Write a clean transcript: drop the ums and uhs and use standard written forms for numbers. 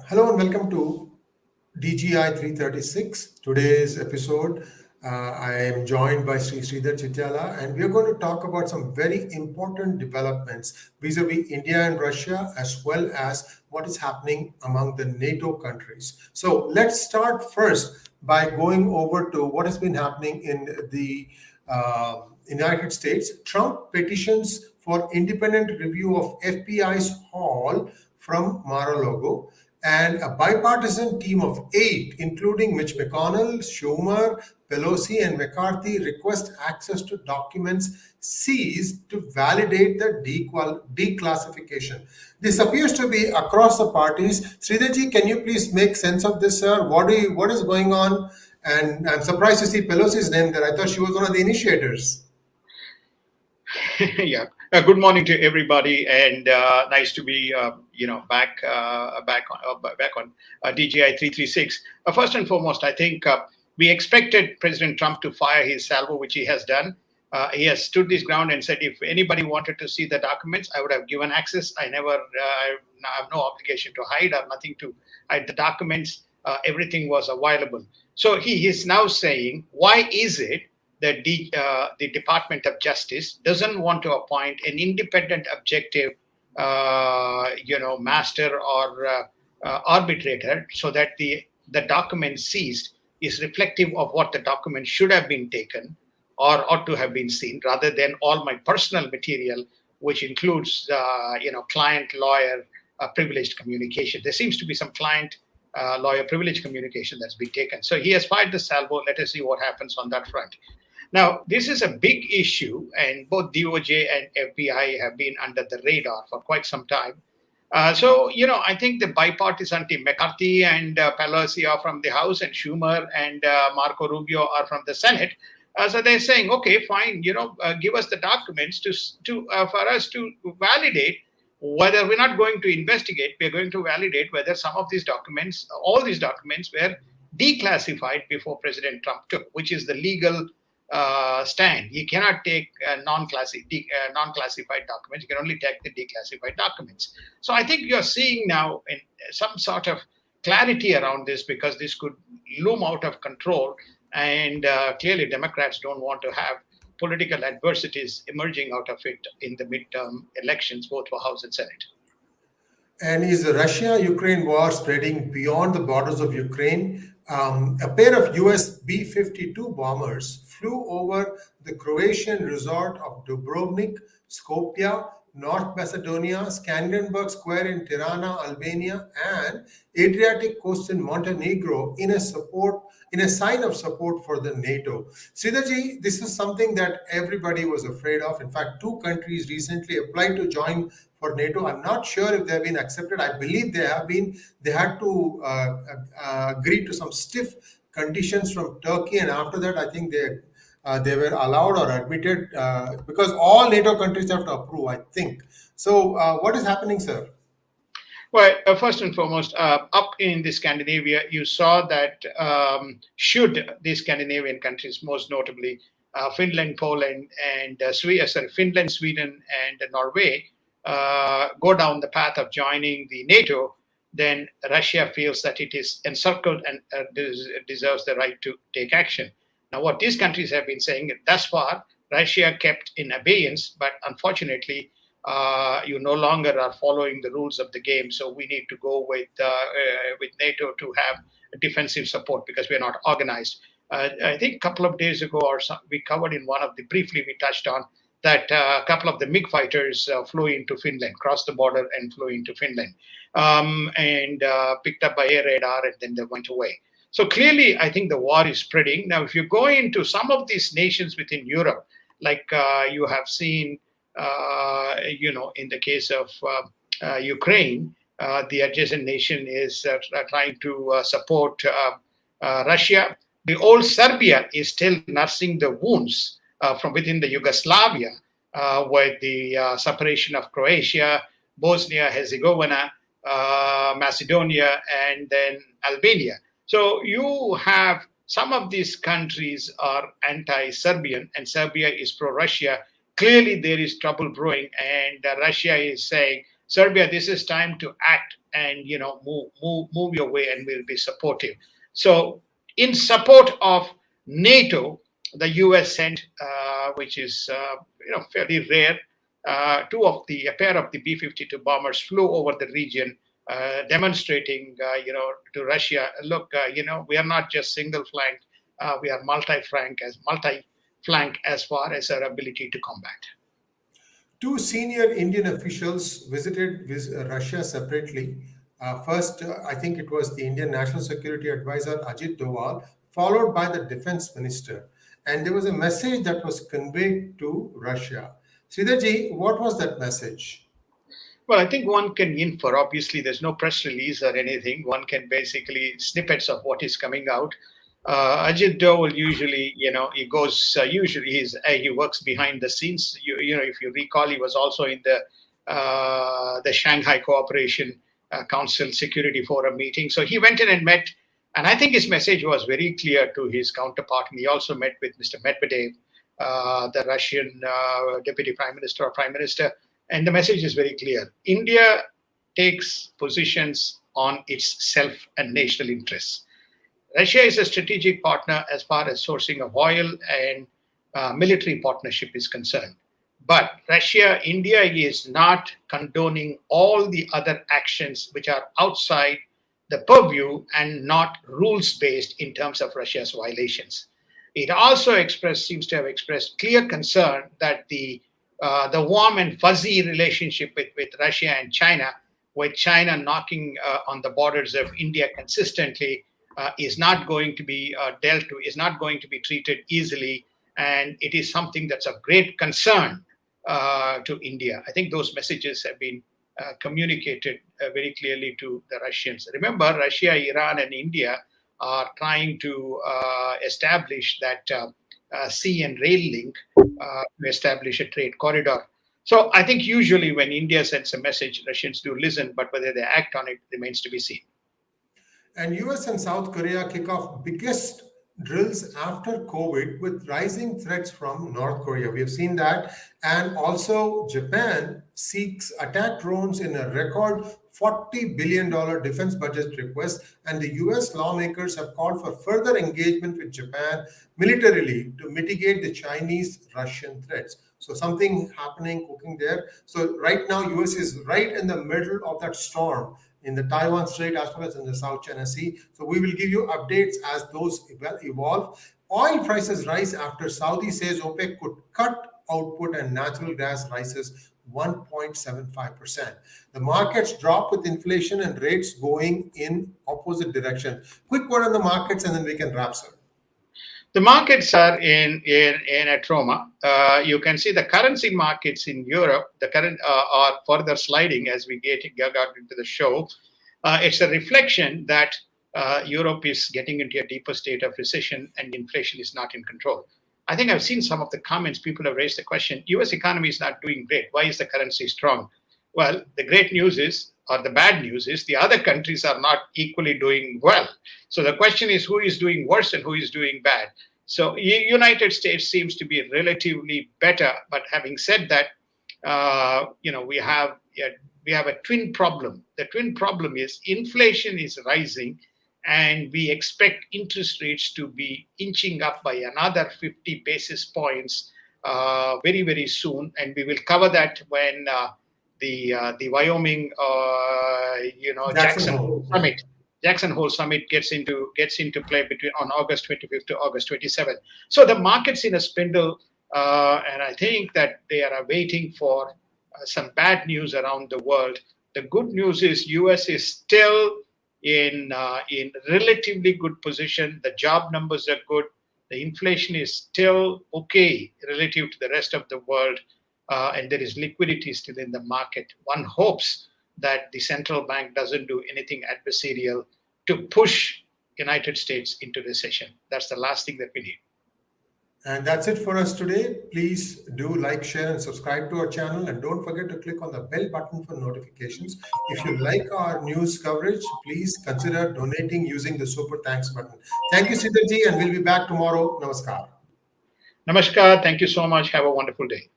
Hello and welcome to DGI 336. Today's episode, I am joined by 𝙤𝙬𝙤𝙬𝙤 and we are going to talk about some very important developments vis-a-vis India and Russia, as well as what is happening among the NATO countries. So let's start first by going over to what has been happening in the United States. Trump petitions for independent review of FBI's haul from Mar-a-Lago, and a bipartisan team of 8, including Mitch McConnell, Schumer, Pelosi, and McCarthy, request access to documents seized to validate the declassification. This appears to be across the parties. Sridharji, can you please make sense of this, sir? What is going on? And I'm surprised to see Pelosi's name there. I thought she was one of the initiators. Yeah. Good morning to everybody, and nice to be back on DGI 336. First and foremost, I think we expected President Trump to fire his salvo, which he has done. He has stood his ground and said, if anybody wanted to see the documents, I would have given access. I have no obligation to hide or nothing to hide the documents. Everything was available. So he is now saying, why is it that the Department of Justice doesn't want to appoint an independent, objective, master or arbitrator, so that the document seized is reflective of what the document should have been taken or ought to have been seen, rather than all my personal material, which includes client lawyer privileged communication. There seems to be some client lawyer privileged communication that's been taken. So he has fired the salvo. Let us see what happens on that front. Now, this is a big issue, and both DOJ and FBI have been under the radar for quite some time. I think the bipartisan team, McCarthy and Pelosi are from the House, and Schumer and Marco Rubio are from the Senate. So they're saying, okay, fine, give us the documents for us to validate whether we're not going to investigate. We're going to validate whether some of these documents, all these documents, were declassified before President Trump took, which is the legal stand. You cannot take non-classified documents. You can only take the declassified documents. So I think you're seeing now in some sort of clarity around this, because this could loom out of control. And clearly Democrats don't want to have political adversities emerging out of it in the midterm elections, both for House and Senate. And is the Russia-Ukraine war spreading beyond the borders of Ukraine? A pair of US B-52 bombers flew over the Croatian resort of Dubrovnik, Skopje, North Macedonia, Skanderberg Square in Tirana, Albania, and Adriatic coast in Montenegro in a sign of support for the NATO. Sridharji, this is something that everybody was afraid of. In fact, 2 countries recently applied to join for NATO. I'm not sure if they have been accepted. I believe they have been. They had to agree to some stiff conditions from Turkey, and after that, I think they were allowed or admitted, because all NATO countries have to approve, I think. So what is happening, sir? Well, first and foremost, up in the Scandinavia, you saw that should the Scandinavian countries, most notably Finland, Poland, and Finland, Sweden, and Norway, go down the path of joining the NATO, then Russia feels that it is encircled and deserves the right to take action. Now, what these countries have been saying, thus far, Russia kept in abeyance, but unfortunately, you no longer are following the rules of the game. So we need to go with NATO to have defensive support, because we are not organized. I think a couple of days ago we covered in one of the, briefly we touched on that a couple of the MiG fighters flew into Finland, crossed the border and flew into Finland, and picked up by air radar, and then they went away. So clearly, I think the war is spreading. Now, if you go into some of these nations within Europe, like you have seen, in the case of Ukraine, the adjacent nation is trying to support Russia. The old Serbia is still nursing the wounds from within the Yugoslavia, with the separation of Croatia, Bosnia, Herzegovina, Macedonia, and then Albania. So you have some of these countries are anti-Serbian, and Serbia is pro-Russia. Clearly, there is trouble brewing, and Russia is saying, Serbia, this is time to act and move your way, and we'll be supportive. So, in support of NATO, the U.S. sent, which is fairly rare, a pair of the B-52 bombers flew over the region, demonstrating, to Russia, look, we are not just single flank, we are multi-flank as far as our ability to combat. Two senior Indian officials visited Russia separately. First, I think it was the Indian National Security Advisor Ajit Doval, followed by the Defense Minister. And there was a message that was conveyed to Russia. Sridharji, what was that message? Well, I think one can infer. Obviously, there's no press release or anything. One can basically snippets of what is coming out. Ajit Doval usually, he goes. Usually, he works behind the scenes. If you recall, he was also in the Shanghai Cooperation Council Security Forum meeting. So he went in and met, and I think his message was very clear to his counterpart. And he also met with Mr. Medvedev, the Russian Deputy Prime Minister or Prime Minister, and the message is very clear. India takes positions on its self and national interests. Russia is a strategic partner as far as sourcing of oil and military partnership is concerned. But India is not condoning all the other actions which are outside the purview and not rules-based in terms of Russia's violations. It also seems to have expressed clear concern that the warm and fuzzy relationship with Russia and China, with China knocking on the borders of India consistently, is not going to be dealt with, is not going to be treated easily, and it is something that's of great concern to India. I think those messages have been communicated very clearly to the Russians. Remember, Russia, Iran, and India are trying to establish that sea and rail link to establish a trade corridor. So I think usually when India sends a message, Russians do listen, but whether they act on it remains to be seen. And US and South Korea kick off biggest drills after COVID with rising threats from North Korea. We have seen that. And also Japan seeks attack drones in a record $40 billion defense budget request. And the US lawmakers have called for further engagement with Japan militarily to mitigate the Chinese-Russian threats. So something happening, cooking there. So right now, US is right in the middle of that storm in the Taiwan Strait as well as in the South China Sea. So we will give you updates as those evolve. Oil prices rise after Saudi says OPEC could cut output and natural gas rises 1.75%. The markets drop with inflation and rates going in opposite direction. Quick word on the markets and then we can wrap, sir. The markets are in a trauma. You can see the currency markets in Europe, the current are further sliding as we get into the show. It's a reflection that Europe is getting into a deeper state of recession and inflation is not in control. I think I've seen some of the comments. People have raised the question, US economy is not doing great. Why is the currency strong? Well, the great news is, or the bad news is, the other countries are not equally doing well. So the question is, who is doing worse and who is doing bad? So United States seems to be relatively better. But having said that, we have a twin problem. The twin problem is inflation is rising, and we expect interest rates to be inching up by another 50 basis points very, very soon. And we will cover that when the Wyoming, Jackson Hole Summit gets into play on August 25th to August 27th. So the market's in a spindle, and I think that they are waiting for some bad news around the world. The good news is US is still in relatively good position. The job numbers are good. The inflation is still okay relative to the rest of the world, and there is liquidity still in the market. One hopes that the central bank doesn't do anything adversarial to push United States into recession. That's the last thing that we need. And that's it for us today. Please do like, share, and subscribe to our channel. And don't forget to click on the bell button for notifications. If you like our news coverage, please consider donating using the super thanks button. Thank you, Sridharji, and we'll be back tomorrow. Namaskar. Namaskar. Thank you so much. Have a wonderful day.